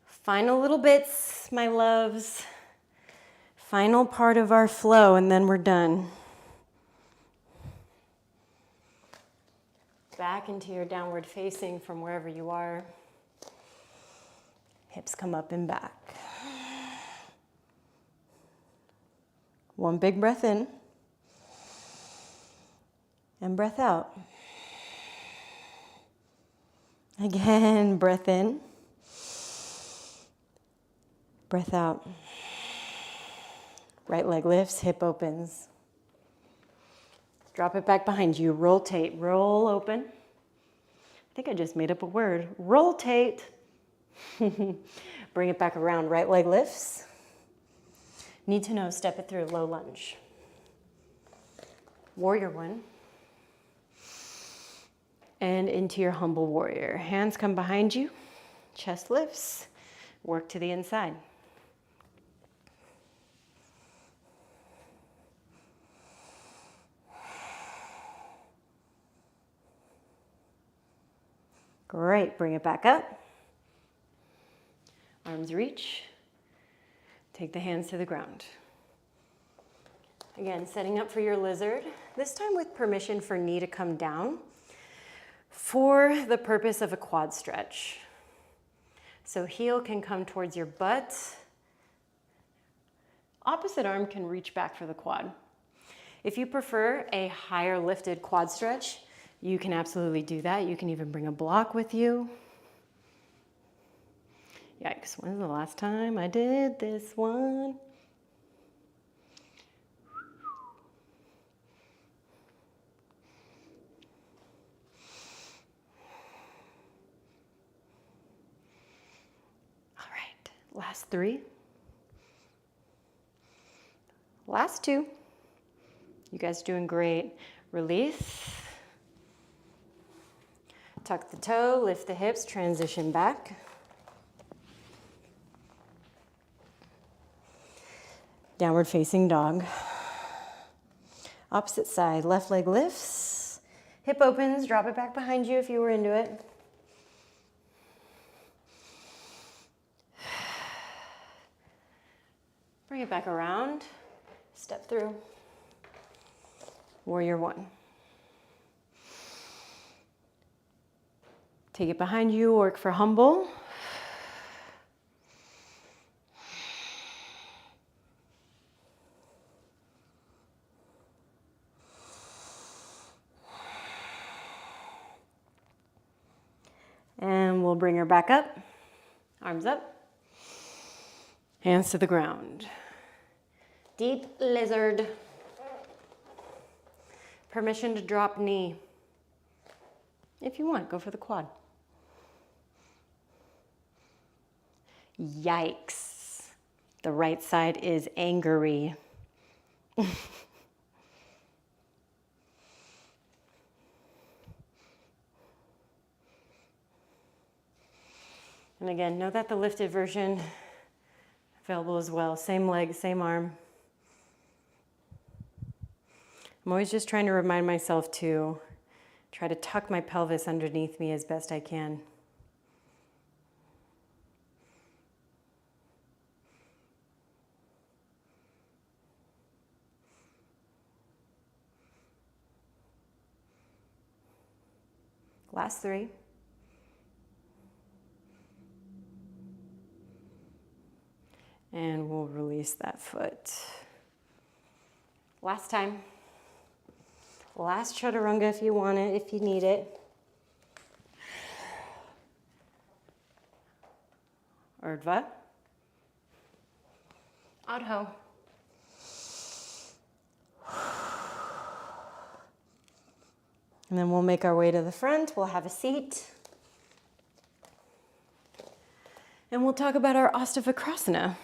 Final little bits, my loves. Final part of our flow, and then we're done. Back into your downward facing from wherever you are. Hips come up and back. One big breath in. And breath out. Again, breath in. Breath out. Right leg lifts, hip opens. Drop it back behind you. Rotate, roll open. I think I just made up a word. Rotate. Bring it back around. Right leg lifts. Need to know, step it through, low lunge. Warrior one. And into your humble warrior. Hands come behind you, chest lifts, work to the inside. Great, bring it back up. Arms reach. Take the hands to the ground. Again, setting up for your lizard, this time with permission for knee to come down, for the purpose of a quad stretch. So heel can come towards your butt. Opposite arm can reach back for the quad. If you prefer a higher lifted quad stretch, you can absolutely do that. You can even bring a block with you. Yikes, when's the last time I did this one? Last three. Last two. You guys doing great. Release. Tuck the toe, lift the hips, transition back. Downward facing dog. Opposite side, left leg lifts. Hip opens, drop it back behind you if you were into it. Bring it back around, step through. Warrior one. Take it behind you, work for humble. And we'll bring her back up, arms up. Hands to the ground. Deep lizard. Permission to drop knee. If you want, go for the quad. Yikes. The right side is angry. And again, know that the lifted version available as well. Same leg, same arm. I'm always just trying to remind myself to try to tuck my pelvis underneath me as best I can. Last 3. And we'll release that foot. Last time. Last Chaturanga if you want it, if you need it. Urdhva. Adho. And then we'll make our way to the front. We'll have a seat. And we'll talk about our Astavakrasana.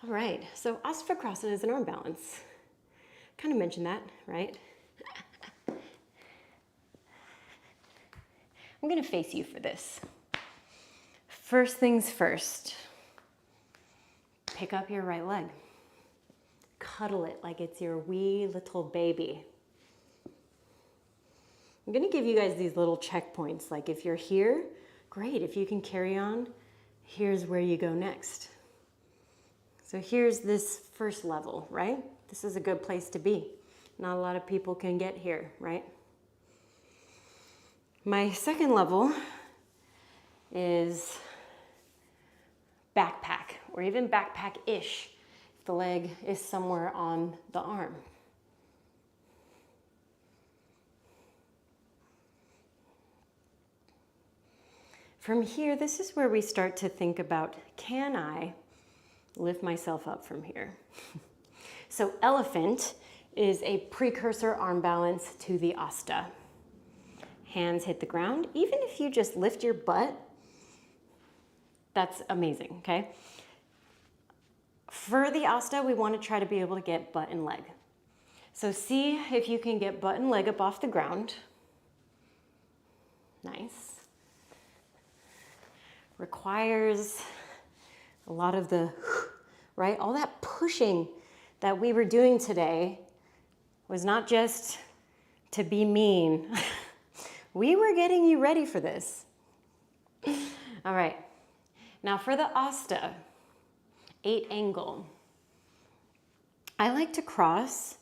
All right, so Astavakrasana is an arm balance. Kind of mentioned that, right? I'm gonna face you for this. First things first, pick up your right leg. Cuddle it like it's your wee little baby. I'm gonna give you guys these little checkpoints. Like if you're here, great. If you can carry on, here's where you go next. So here's this first level, right? This is a good place to be. Not a lot of people can get here, right? My second level is backpack, or even backpack-ish, if the leg is somewhere on the arm. From here, this is where we start to think about, can I lift myself up from here? So elephant is a precursor arm balance to the Asta. Hands hit the ground. Even if you just lift your butt, that's amazing, okay? For the Asta, we want to try to be able to get butt and leg. So see if you can get butt and leg up off the ground. Nice. Requires a lot of the, right? All that pushing that we were doing today was not just to be mean. We were getting you ready for this. All right. Now for the Asta, 8 angle. I like to cross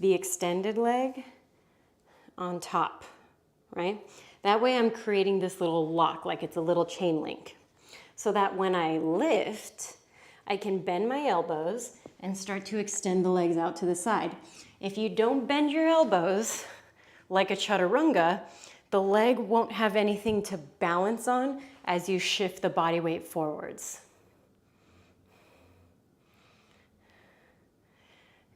the extended leg on top, right? That way I'm creating this little lock, like it's a little chain link. So that when I lift, I can bend my elbows and start to extend the legs out to the side. If you don't bend your elbows, like a Chaturanga, the leg won't have anything to balance on as you shift the body weight forwards.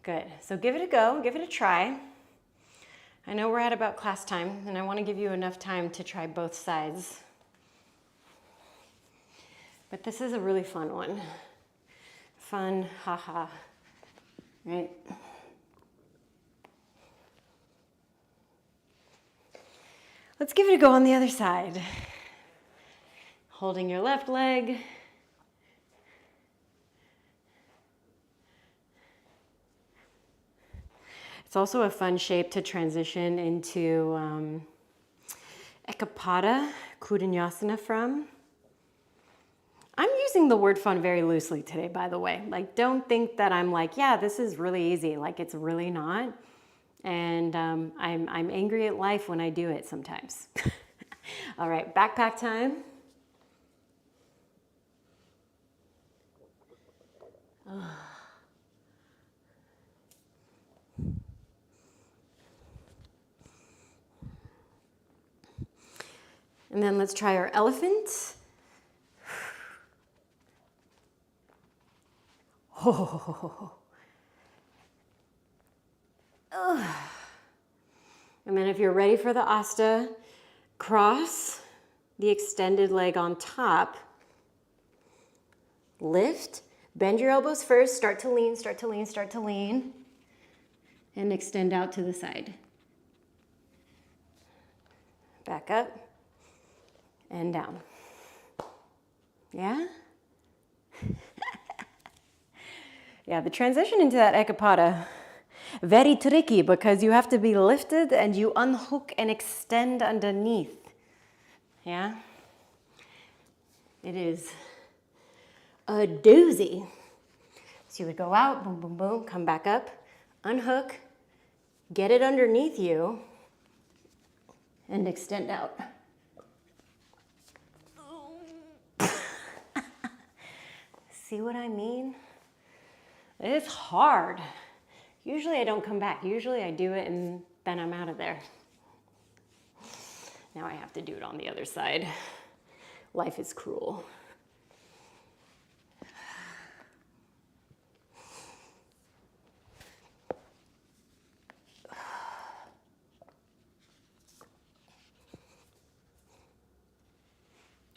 Good, so give it a go, give it a try. I know we're at about class time, and I want to give you enough time to try both sides. But this is a really fun one. Fun, haha, right? Let's give it a go on the other side. Holding your left leg. It's also a fun shape to transition into Ekapada Kudanyasana from. I'm using the word fun very loosely today, by the way. Like, don't think that I'm like, yeah, this is really easy. Like, it's really not. And I'm angry at life when I do it sometimes. All right, backpack time. And then let's try our elephant. Oh. And then if if you're ready for the Asta, cross the extended leg on top. Lift, bend your elbows first, start to lean, start to lean, start to lean, and extend out to the side. Back up and down. Yeah? Yeah, the transition into that Ekapada, very tricky because you have to be lifted and you unhook and extend underneath. Yeah? It is a doozy. So you would go out, boom, boom, boom, come back up, unhook, get it underneath you, and extend out. See what I mean? It's hard. Usually I don't come back. Usually I do it and then I'm out of there. Now I have to do it on the other side. Life is cruel.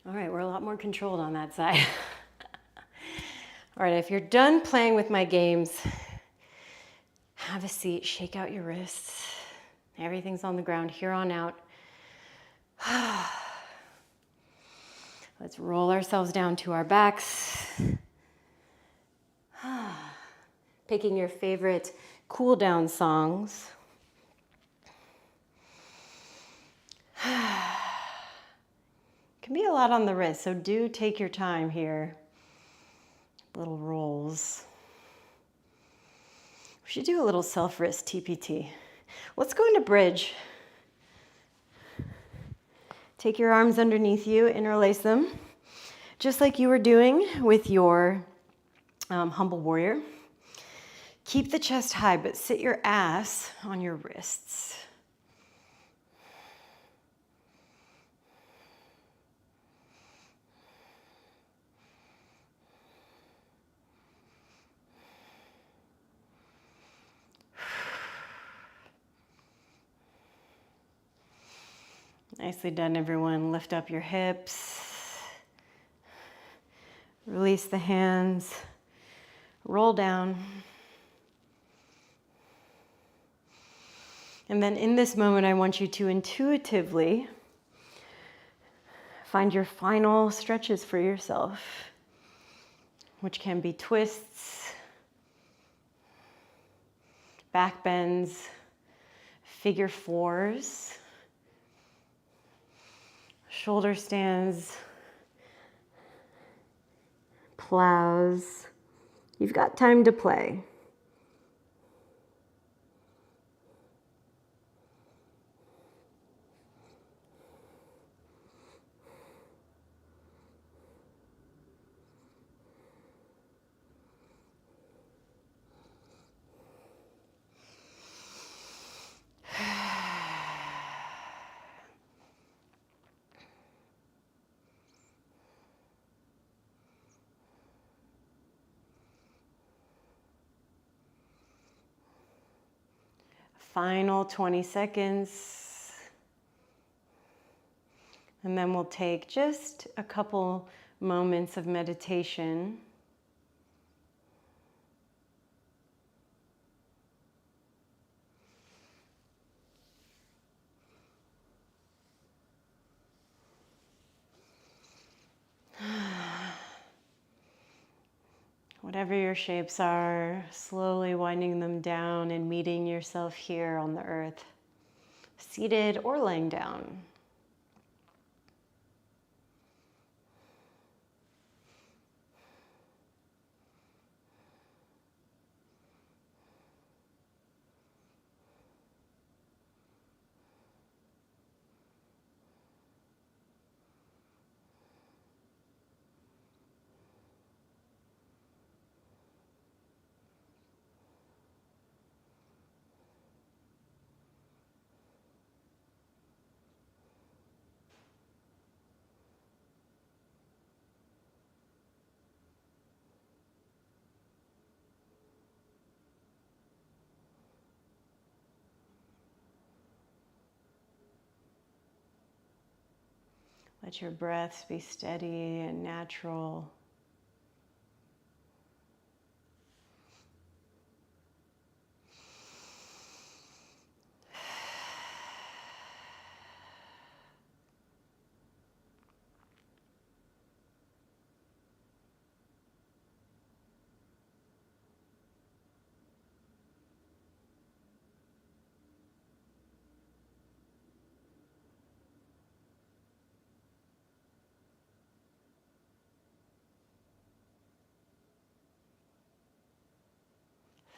All right, we're a lot more controlled on that side. All right, if you're done playing with my games, have a seat, shake out your wrists. Everything's on the ground here on out. Let's roll ourselves down to our backs. Picking your favorite cool down songs. Can be a lot on the wrist, so do take your time here. Little rolls. We should do a little self-wrist TPT. Let's go into bridge. Take your arms underneath you, interlace them, just like you were doing with your humble warrior. Keep the chest high, but sit your ass on your wrists. Nicely done, everyone. Lift up your hips. Release the hands. Roll down. And then in this moment, I want you to intuitively find your final stretches for yourself, which can be twists, back bends, figure fours, shoulder stands, plows. You've got time to play. Final 20 seconds. And then we'll take just a couple moments of meditation. Whatever your shapes are, slowly winding them down and meeting yourself here on the earth, seated or laying down. Let your breaths be steady and natural.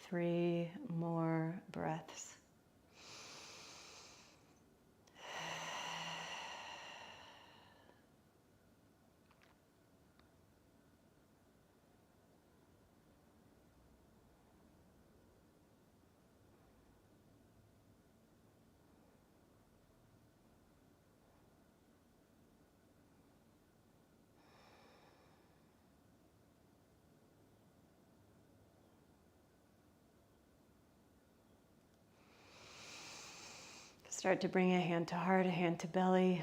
Three more breaths. Start to bring a hand to heart, a hand to belly.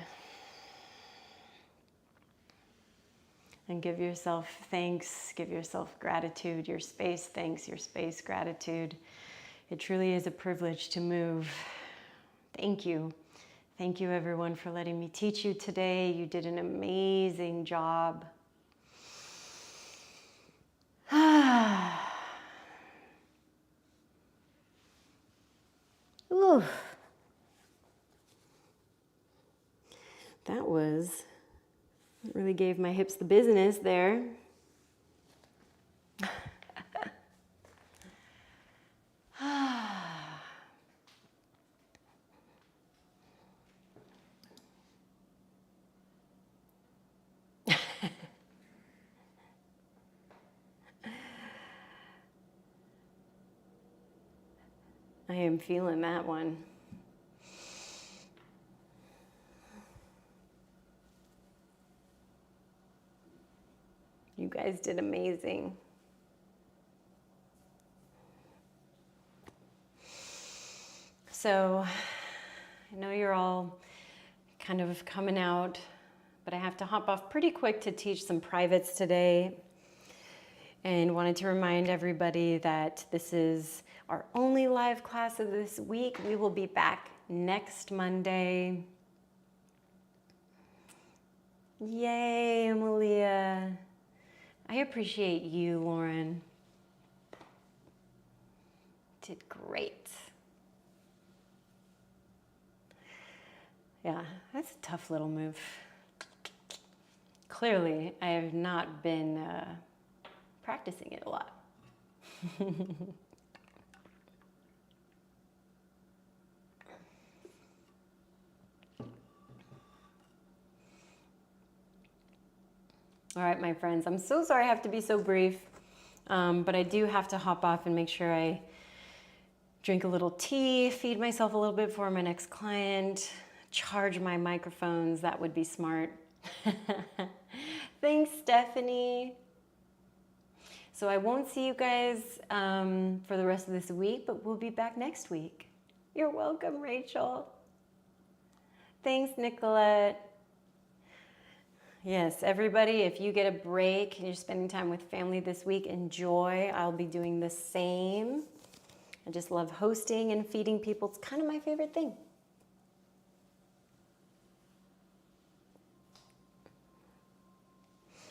And give yourself thanks, give yourself gratitude, your space thanks, your space gratitude. It truly is a privilege to move. Thank you. Thank you everyone for letting me teach you today. You did an amazing job. Ooh. That really gave my hips the business there. I am feeling that one. You guys did amazing. So, I know you're all kind of coming out, but I have to hop off pretty quick to teach some privates today. And wanted to remind everybody that this is our only live class of this week. We will be back next Monday. Yay, Malia. I appreciate you, Lauren. Did great. Yeah, that's a tough little move. Clearly, I have not been practicing it a lot. All right, my friends, I'm so sorry I have to be so brief, but I do have to hop off and make sure I drink a little tea, feed myself a little bit for my next client, charge my microphones. That would be smart. Thanks, Stephanie. So I won't see you guys for the rest of this week, but we'll be back next week. You're welcome, Rachel. Thanks, Nicolette. Yes, everybody, if you get a break and you're spending time with family this week, enjoy. I'll be doing the same. I just love hosting and feeding people. It's kind of my favorite thing.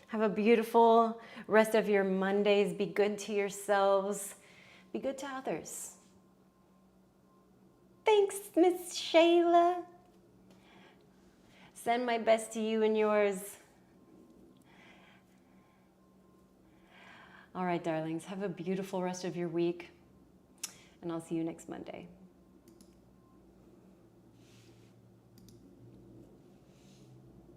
Have a beautiful rest of your Mondays. Be good to yourselves. Be good to others. Thanks, Miss Shayla. Send my best to you and yours. All right, darlings, have a beautiful rest of your week, and I'll see you next Monday.